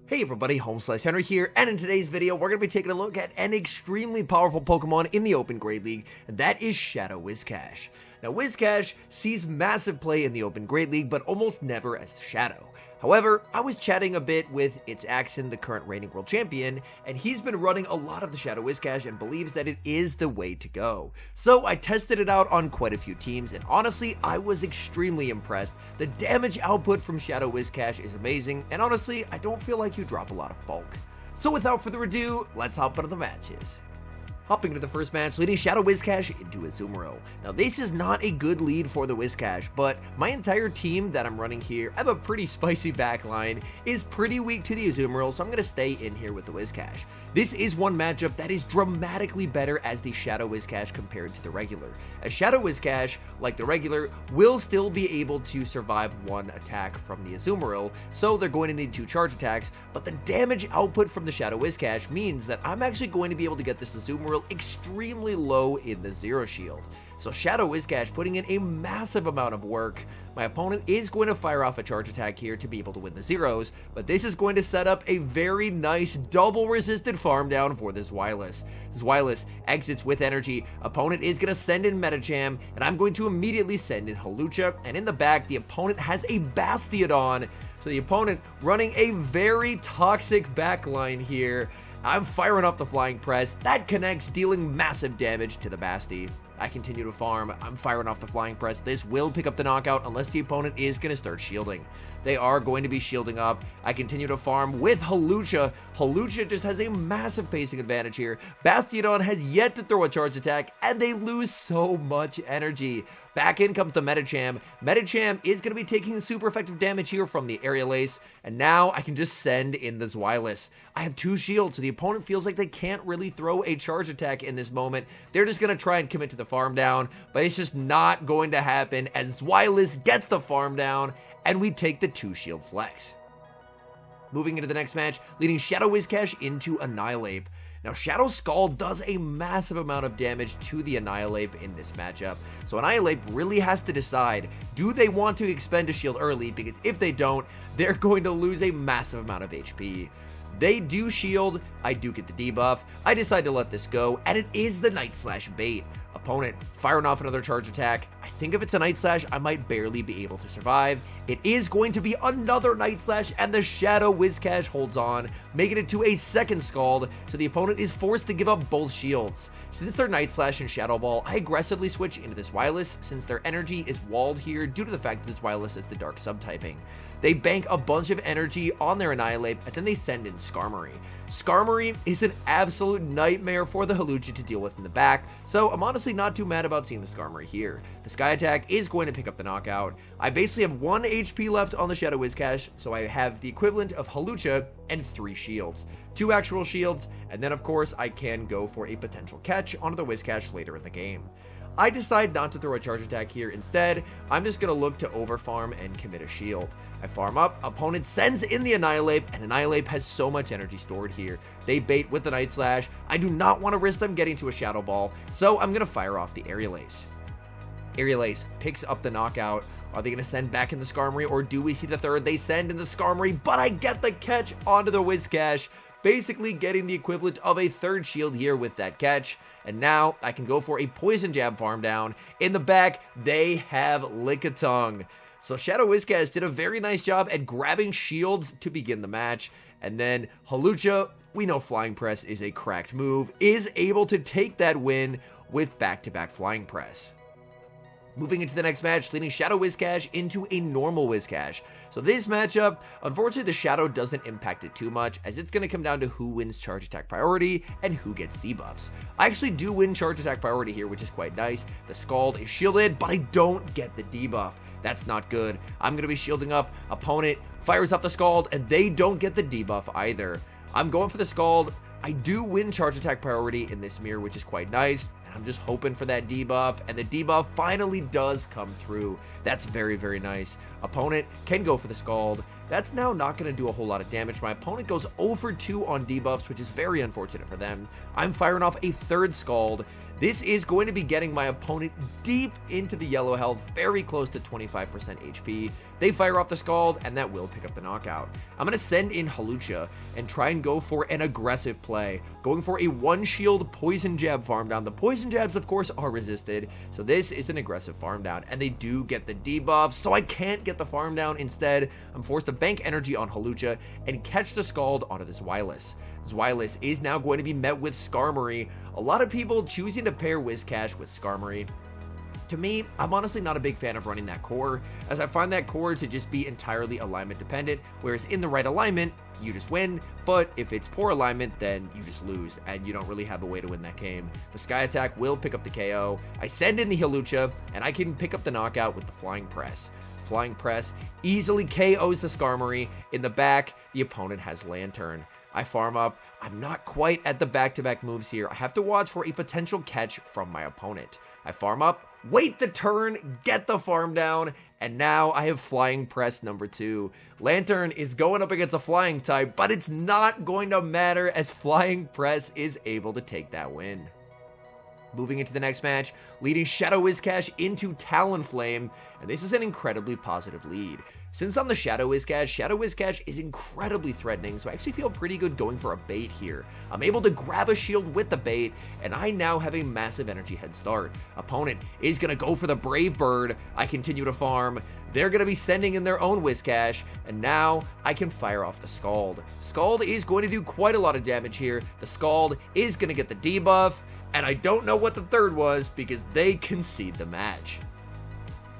Hey everybody, HomeSliceHenry here, and in today's video, we're going to be taking a look at an extremely powerful Pokemon in the Open Great League, and that is Shadow WHISCASH. Now, WHISCASH sees massive play in the Open Great League, but almost never as Shadow. However, I was chatting a bit with its Axon, the current reigning world champion, and he's been running a lot of the Shadow WHISCASH and believes that it is the way to go. So I tested it out on quite a few teams, and honestly, I was extremely impressed. The damage output from Shadow WHISCASH is amazing, and honestly, I don't feel like you drop a lot of bulk. So without further ado, let's hop into the matches. Hopping into the first match, leading Shadow WHISCASH into Azumarill. Now this is not a good lead for the WHISCASH, but my entire team that I'm running here, I have a pretty spicy backline, is pretty weak to the Azumarill, so I'm going to stay in here with the WHISCASH. This is one matchup that is dramatically better as the Shadow WHISCASH compared to the regular. A Shadow WHISCASH, like the regular, will still be able to survive one attack from the Azumarill, so they're going to need 2 charge attacks, but the damage output from the Shadow WHISCASH means that I'm actually going to be able to get this Azumarill extremely low in the Zero Shield. So Shadow WHISCASH putting in a massive amount of work. My opponent is going to fire off a charge attack here to be able to win the zeros, but this is going to set up a very nice double resisted farm down for this Zweilous. Zweilous exits with energy, opponent is going to send in Medicham, and I'm going to immediately send in Hawlucha, and in the back the opponent has a Bastiodon. So the opponent running a very toxic backline here. I'm firing off the Flying Press, that connects, dealing massive damage to the Basti. I continue to farm, I'm firing off the Flying Press, this will pick up the knockout unless the opponent is going to start shielding. They are going to be shielding up, I continue to farm with Hawlucha. Hawlucha just has a massive pacing advantage here, Bastiodon has yet to throw a charge attack, and they lose so much energy. Back in comes the Medicham. Medicham is going to be taking super effective damage here from the Aerial Ace, and now I can just send in the Zweilous. I have 2 shields, so the opponent feels like they can't really throw a charge attack in this moment. They're just going to try and commit to the farm down, but it's just not going to happen as Zweilous gets the farm down, and we take the 2 shield flex. Moving into the next match, leading Shadow WHISCASH into Annihilape. Now, Shadow Skull does a massive amount of damage to the Annihilape in this matchup, so Annihilape really has to decide, do they want to expend a shield early, because if they don't, they're going to lose a massive amount of HP. They do shield, I do get the debuff, I decide to let this go, and it is the Night Slash bait. Opponent firing off another charge attack. I think if it's a Night Slash, I might barely be able to survive. It is going to be another Night Slash, and the Shadow WHISCASH holds on, making it to a second Scald, so the opponent is forced to give up both shields. Since they're Night Slash and Shadow Ball, I aggressively switch into this Zweilous, since their energy is walled here due to the fact that this Zweilous is the Dark subtyping. They bank a bunch of energy on their Annihilape, and then they send in Skarmory. Skarmory is an absolute nightmare for the Hawlucha to deal with in the back, so I'm honestly not too mad about seeing the Skarmory here. The Sky Attack is going to pick up the knockout. I basically have 1 HP left on the Shadow WHISCASH, so I have the equivalent of Hawlucha and 3 shields. 2 actual shields, and then of course I can go for a potential catch onto the WHISCASH later in the game. I decide not to throw a charge attack here. Instead, I'm just going to look to overfarm and commit a shield. I farm up, opponent sends in the Annihilape, and Annihilape has so much energy stored here. They bait with the Night Slash. I do not want to risk them getting to a Shadow Ball, so I'm going to fire off the Aerial Ace. Aerial Ace picks up the knockout. Are they going to send back in the Skarmory, or do we see the third? They send in the Skarmory, but I get the catch onto the WHISCASH, basically getting the equivalent of a 3rd shield here with that catch. And now I can go for a Poison Jab farm down. In the back, they have Lickitung. So Shadow WHISCASH did a very nice job at grabbing shields to begin the match. And then Hawlucha, we know Flying Press is a cracked move, is able to take that win with back-to-back Flying Press. Moving into the next match, leading Shadow WHISCASH into a normal WHISCASH. So this matchup, unfortunately the Shadow doesn't impact it too much, as it's going to come down to who wins charge attack priority and who gets debuffs. I actually do win charge attack priority here, which is quite nice. The Scald is shielded, but I don't get the debuff. That's not good. I'm going to be shielding up, opponent fires off the Scald, and they don't get the debuff either. I'm going for the Scald. I do win charge attack priority in this mirror, which is quite nice. I'm just hoping for that debuff, and the debuff finally does come through. That's very, very nice. Opponent can go for the Scald. That's now not going to do a whole lot of damage. My opponent goes 0 for 2 on debuffs, which is very unfortunate for them. I'm firing off a third Scald. This is going to be getting my opponent deep into the yellow health, very close to 25% HP. They fire off the Scald, and that will pick up the knockout. I'm going to send in Hawlucha and try and go for an aggressive play, going for a one-shield Poison Jab farm down. The Poison Jabs, of course, are resisted, so this is an aggressive farm down, and they do get the debuff, so I can't get the farm down. Instead, I'm forced to bank energy on Hawlucha and catch the Scald onto this Zweilous. Zweilous is now going to be met with Skarmory. A lot of people choosing to pair WHISCASH with Skarmory. To me, I'm honestly not a big fan of running that core, as I find that core to just be entirely alignment dependent, whereas in the right alignment, you just win, but if it's poor alignment, then you just lose, and you don't really have a way to win that game. The Sky Attack will pick up the KO. I send in the Hawlucha, and I can pick up the knockout with the Flying Press. Flying Press easily KOs the Skarmory. In the back, the opponent has Lantern. I farm up. I'm not quite at the back-to-back moves here. I have to watch for a potential catch from my opponent. I farm up, wait the turn, get the farm down, and now I have Flying Press number 2. Lantern is going up against a Flying type, but it's not going to matter as Flying Press is able to take that win. Moving into the next match, leading Shadow WHISCASH into Talonflame, and this is an incredibly positive lead. Since I'm the Shadow WHISCASH is incredibly threatening, so I actually feel pretty good going for a bait here. I'm able to grab a shield with the bait, and I now have a massive energy head start. Opponent is going to go for the Brave Bird. I continue to farm. They're going to be sending in their own WHISCASH, and now I can fire off the Scald. Scald is going to do quite a lot of damage here. The Scald is going to get the debuff, and I don't know what the third was because they concede the match.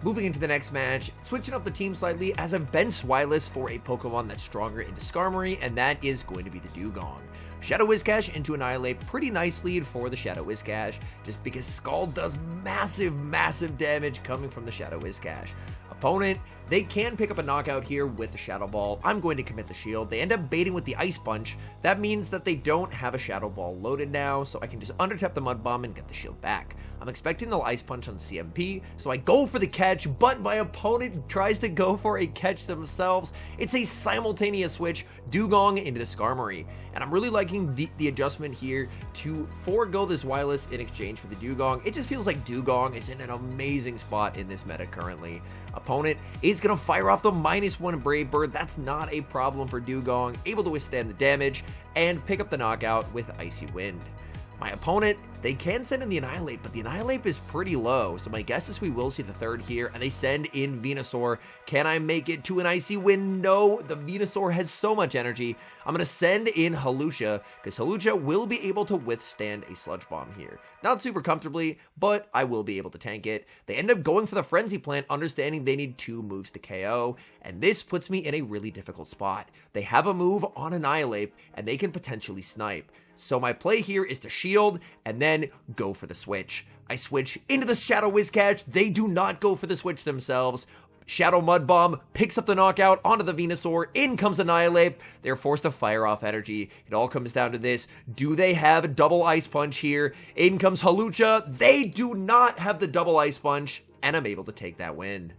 Moving into the next match, switching up the team slightly as I've been Zweilous for a Pokemon that's stronger into Skarmory, and that is going to be the Dugong. Shadow WHISCASH into Annihilate, pretty nice lead for the Shadow WHISCASH, just because Scald does massive damage coming from the Shadow WHISCASH. Opponent, they can pick up a knockout here with a Shadow Ball. I'm going to commit the shield. They end up baiting with the Ice Punch. That means that they don't have a Shadow Ball loaded now, so I can just undertap the Mud Bomb and get the shield back. I'm expecting the Ice Punch on CMP, so I go for the catch, but my opponent tries to go for a catch themselves. It's a simultaneous switch, Dugong into the Skarmory, and I'm really liking the adjustment here to forego this Zweilous in exchange for the Dugong. It just feels like Dugong is in an amazing spot in this meta currently. Opponent is going to fire off the -1 Brave Bird. That's not a problem for Dugong, able to withstand the damage and pick up the knockout with Icy Wind. My opponent, they can send in the Annihilate, but the Annihilate is pretty low, so my guess is we will see the third here, and they send in Venusaur. Can I make it to an Icy Wind? No, the Venusaur has so much energy. I'm going to send in Hawlucha, because Hawlucha will be able to withstand a Sludge Bomb here. Not super comfortably, but I will be able to tank it. They end up going for the Frenzy Plant, understanding they need 2 moves to KO, and this puts me in a really difficult spot. They have a move on Annihilate, and they can potentially snipe. So my play here is to shield and then go for the switch. I switch into the Shadow WHISCASH. They do not go for the switch themselves. Shadow Mud Bomb picks up the knockout onto the Venusaur. In comes Annihilate. They're forced to fire off energy. It all comes down to this. Do they have a double Ice Punch here? In comes Hawlucha. They do not have the double Ice Punch, and I'm able to take that win.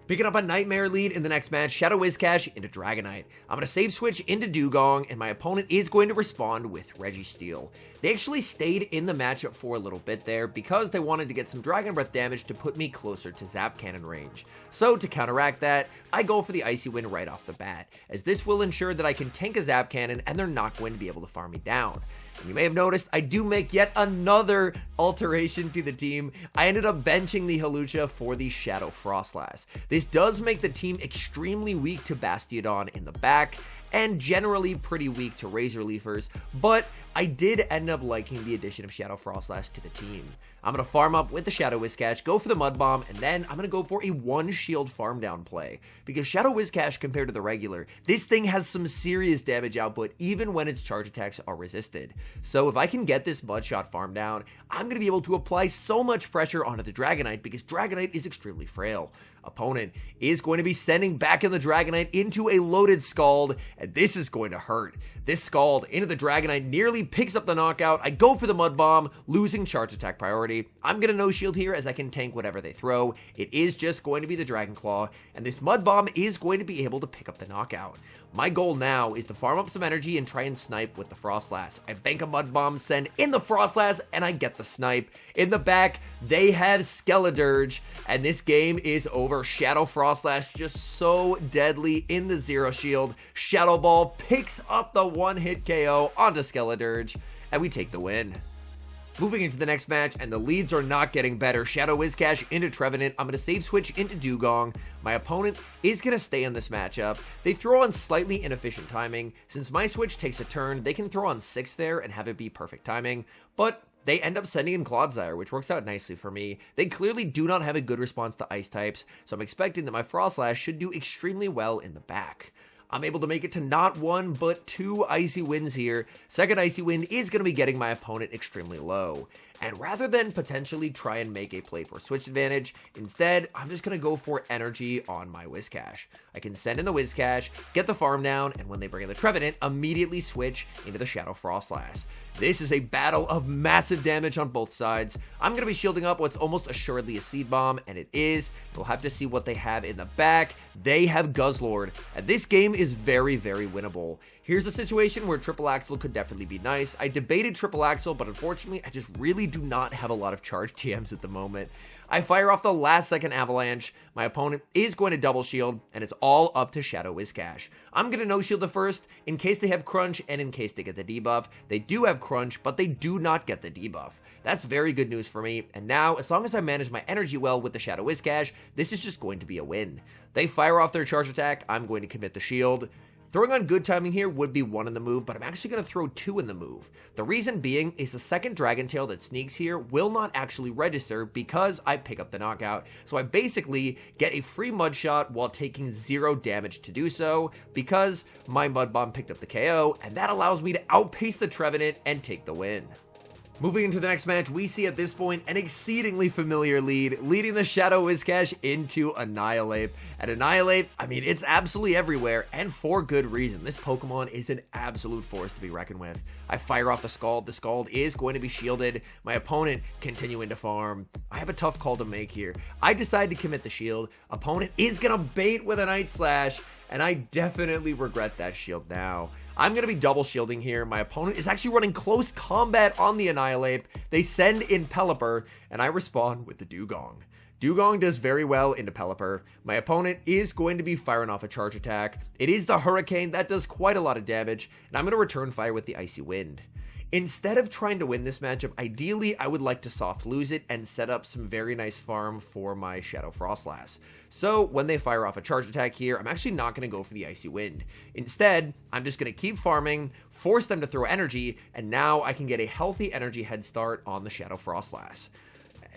Picking up a Nightmare lead in the next match, Shadow WHISCASH into Dragonite. I'm going to save switch into Dugong, and my opponent is going to respond with Registeel. They actually stayed in the matchup for a little bit there because they wanted to get some Dragon Breath damage to put me closer to Zap Cannon range. So to counteract that, I go for the Icy Wind right off the bat, as this will ensure that I can tank a Zap Cannon and they're not going to be able to farm me down. And you may have noticed I do make yet another alteration to the team. I ended up benching the Hawlucha for the Shadow Frostlass. This does make the team extremely weak to Bastiodon in the back, and generally pretty weak to Razor Leafers, but I did end up liking the addition of Shadow Frostlass to the team. I'm going to farm up with the Shadow WHISCASH, go for the Mud Bomb, and then I'm going to go for a one-shield farm down play. Because Shadow WHISCASH, compared to the regular, this thing has some serious damage output even when its charge attacks are resisted. So if I can get this Mudshot farm down, I'm going to be able to apply so much pressure onto the Dragonite because Dragonite is extremely frail. Opponent is going to be sending back in the Dragonite into a loaded Scald, and this is going to hurt. This Scald into the Dragonite nearly picks up the knockout. I go for the Mud Bomb, losing charge attack priority. priority. I'm going to no shield here as I can tank whatever they throw. It is just going to be the Dragon Claw, and this Mud Bomb is going to be able to pick up the knockout. My goal now is to farm up some energy and try and snipe with the Frostlass. I bank a Mud Bomb, send in the Frostlass, and I get the snipe. In the back, they have Skeledirge, and this game is over. Shadow Frostlass just so deadly in the zero shield. Shadow Ball picks up the one-hit KO onto Skeledirge, and we take the win. Moving into the next match, and the leads are not getting better. Shadow WHISCASH into Trevenant. I'm going to save switch into Dugong. My opponent is going to stay in this matchup. They throw on slightly inefficient timing. Since my switch takes a turn, they can throw on 6 there and have it be perfect timing. But they end up sending in Clodsire, which works out nicely for me. They clearly do not have a good response to ice types, so I'm expecting that my Frostlass should do extremely well in the back. I'm able to make it to not 1, but 2 Icy Winds here. Second Icy Wind is going to be getting my opponent extremely low. And rather than potentially try and make a play for switch advantage, instead, I'm just going to go for energy on my WHISCASH. I can send in the WHISCASH, get the farm down, and when they bring in the Trevenant, immediately switch into the Shadow Frostlass. This is a battle of massive damage on both sides. I'm going to be shielding up what's almost assuredly a Seed Bomb, and it is. We'll have to see what they have in the back. They have Guzzlord, and this game is very, very winnable. Here's a situation where Triple Axle could definitely be nice. I debated Triple Axle, but unfortunately, I just really do not have a lot of charge TMs at the moment. I fire off the last second Avalanche. My opponent is going to double shield, and it's all up to Shadow WHISCASH. I'm going to no shield the first in case they have Crunch and in case they get the debuff. They do have Crunch, but they do not get the debuff. That's very good news for me, and now, as long as I manage my energy well with the Shadow WHISCASH, this is just going to be a win. They fire off their charge attack, I'm going to commit the shield. Throwing on good timing here would be 1 in the move, but I'm actually going to throw 2 in the move. The reason being is the second Dragon Tail that sneaks here will not actually register because I pick up the knockout. So I basically get a free Mud Shot while taking 0 damage to do so because my Mud Bomb picked up the KO, and that allows me to outpace the Trevenant and take the win. Moving into the next match, we see at this point an exceedingly familiar lead, leading the Shadow WHISCASH into Annihilate. And Annihilate, I mean, it's absolutely everywhere, and for good reason. This Pokemon is an absolute force to be reckoned with. I fire off the Scald. The Scald is going to be shielded. My opponent continuing to farm. I have a tough call to make here. I decide to commit the shield. Opponent is going to bait with a Night Slash, and I definitely regret that shield now. I'm going to be double shielding here. My opponent is actually running close combat on the Annihilate. They send in Pelipper, and I respond with the Dugong. Dugong does very well into Pelipper. My opponent is going to be firing off a charge attack. It is the Hurricane that does quite a lot of damage, and I'm going to return fire with the Icy Wind. Instead of trying to win this matchup, ideally I would like to soft lose it and set up some very nice farm for my Shadow Frostlass. So when they fire off a charge attack here, I'm actually not going to go for the Icy Wind. Instead, I'm just going to keep farming, force them to throw energy, and now I can get a healthy energy head start on the Shadow Frostlass.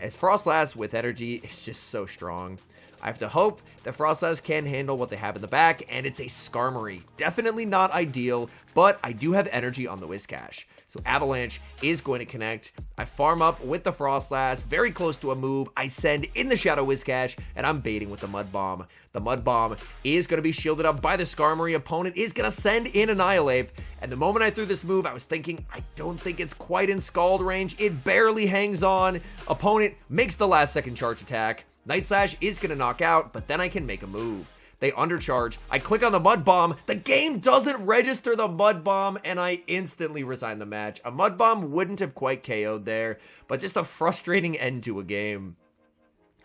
As Frostlass with energy is just so strong. I have to hope that Frostlass can handle what they have in the back, and it's a Skarmory. Definitely not ideal, but I do have energy on the WHISCASH. So Avalanche is going to connect. I farm up with the Frostlass, very close to a move. I send in the Shadow WHISCASH, and I'm baiting with the Mud Bomb. The Mud Bomb is going to be shielded up by the Skarmory. Opponent is going to send in Annihilate. And the moment I threw this move, I was thinking, I don't think it's quite in Scald range. It barely hangs on. Opponent makes the last second charge attack. Night Slash is going to knock out, but then I can make a move. They undercharge. I click on the Mud Bomb. The game doesn't register the Mud Bomb, and I instantly resign the match. A Mud Bomb wouldn't have quite KO'd there, but just a frustrating end to a game.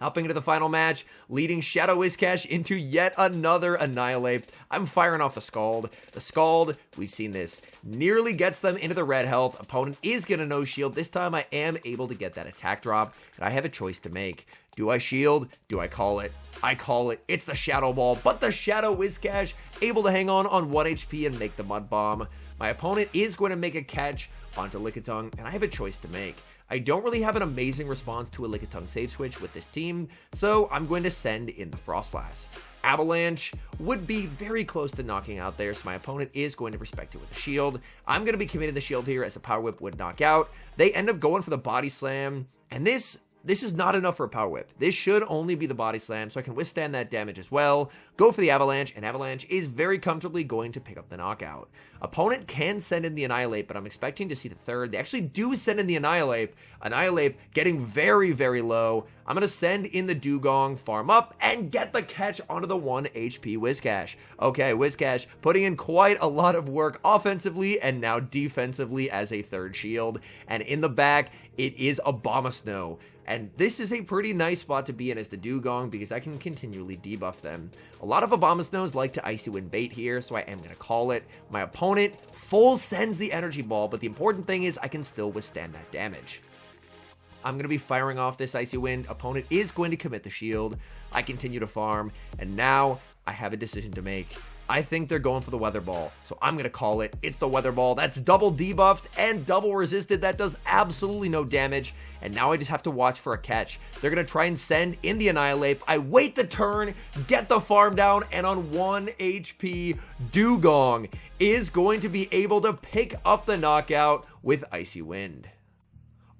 Hopping into the final match, leading Shadow WHISCASH into yet another Annihilate. I'm firing off the Scald. The Scald, we've seen this, nearly gets them into the red health. Opponent is going to no shield. This time I am able to get that attack drop, and I have a choice to make. Do I shield? Do I call it? I call it. It's the Shadow Ball, but the Shadow WHISCASH able to hang on 1 HP and make the Mud Bomb. My opponent is going to make a catch onto Lickitung, and I have a choice to make. I don't really have an amazing response to a Lickitung save switch with this team, so I'm going to send in the Frostlass. Avalanche would be very close to knocking out there, so my opponent is going to respect it with a shield. I'm going to be committing the shield here as a Power Whip would knock out. They end up going for the Body Slam, and this is not enough for a Power Whip. This should only be the Body Slam, so I can withstand that damage as well. go for the Avalanche, and Avalanche is very comfortably going to pick up the knockout. Opponent can send in the Annihilate, but I'm expecting to see the third. They actually do send in the Annihilate. Annihilate getting very, very low. I'm going to send in the Dugong, farm up, and get the catch onto the 1 HP WHISCASH. Okay, WHISCASH putting in quite a lot of work offensively and now defensively as a third shield. And in the back, it is Abomasnow. And this is a pretty nice spot to be in as the Dugong because I can continually debuff them. A lot of Abomasnows like to Icy Wind bait here, so I am going to call it. My opponent full sends the Energy Ball, but the important thing is I can still withstand that damage. I'm going to be firing off this Icy Wind. Opponent is going to commit the shield. I continue to farm, and now I have a decision to make. I think they're going for the Weather Ball, so I'm going to call it. It's the Weather Ball. That's double debuffed and double resisted. That does absolutely no damage, and now I just have to watch for a catch. They're going to try and send in the Annihilate. I wait the turn, get the farm down, and on 1 HP, Dugong is going to be able to pick up the knockout with Icy Wind.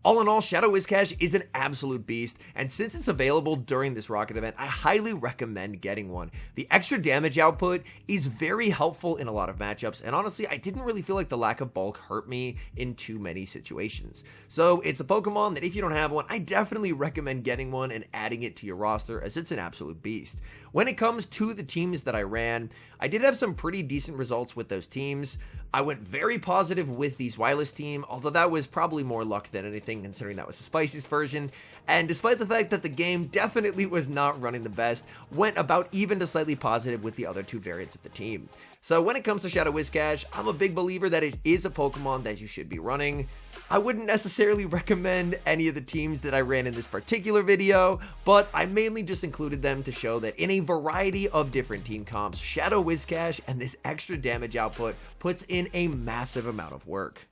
All in all, Shadow WHISCASH is an absolute beast, and since it's available during this Rocket event, I highly recommend getting one. The extra damage output is very helpful in a lot of matchups, and honestly, I didn't really feel like the lack of bulk hurt me in too many situations. So it's a Pokemon that if you don't have one, I definitely recommend getting one and adding it to your roster, as it's an absolute beast. When it comes to the teams that I ran, I did have some pretty decent results with those teams. I went very positive with the Zweilous team, although that was probably more luck than anything considering that was the spiciest version. And despite the fact that the game definitely was not running the best, went about even to slightly positive with the other two variants of the team. So when it comes to Shadow WHISCASH, I'm a big believer that it is a Pokemon that you should be running. I wouldn't necessarily recommend any of the teams that I ran in this particular video, but I mainly just included them to show that in a variety of different team comps, Shadow WHISCASH and this extra damage output puts in a massive amount of work.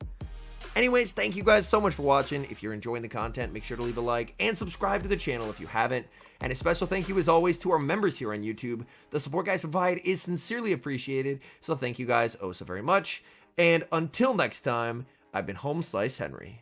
Anyways, thank you guys so much for watching. If you're enjoying the content, make sure to leave a like and subscribe to the channel if you haven't. And a special thank you as always to our members here on YouTube. The support guys provide is sincerely appreciated, so thank you guys oh so very much. And until next time, I've been HomeSliceHenry.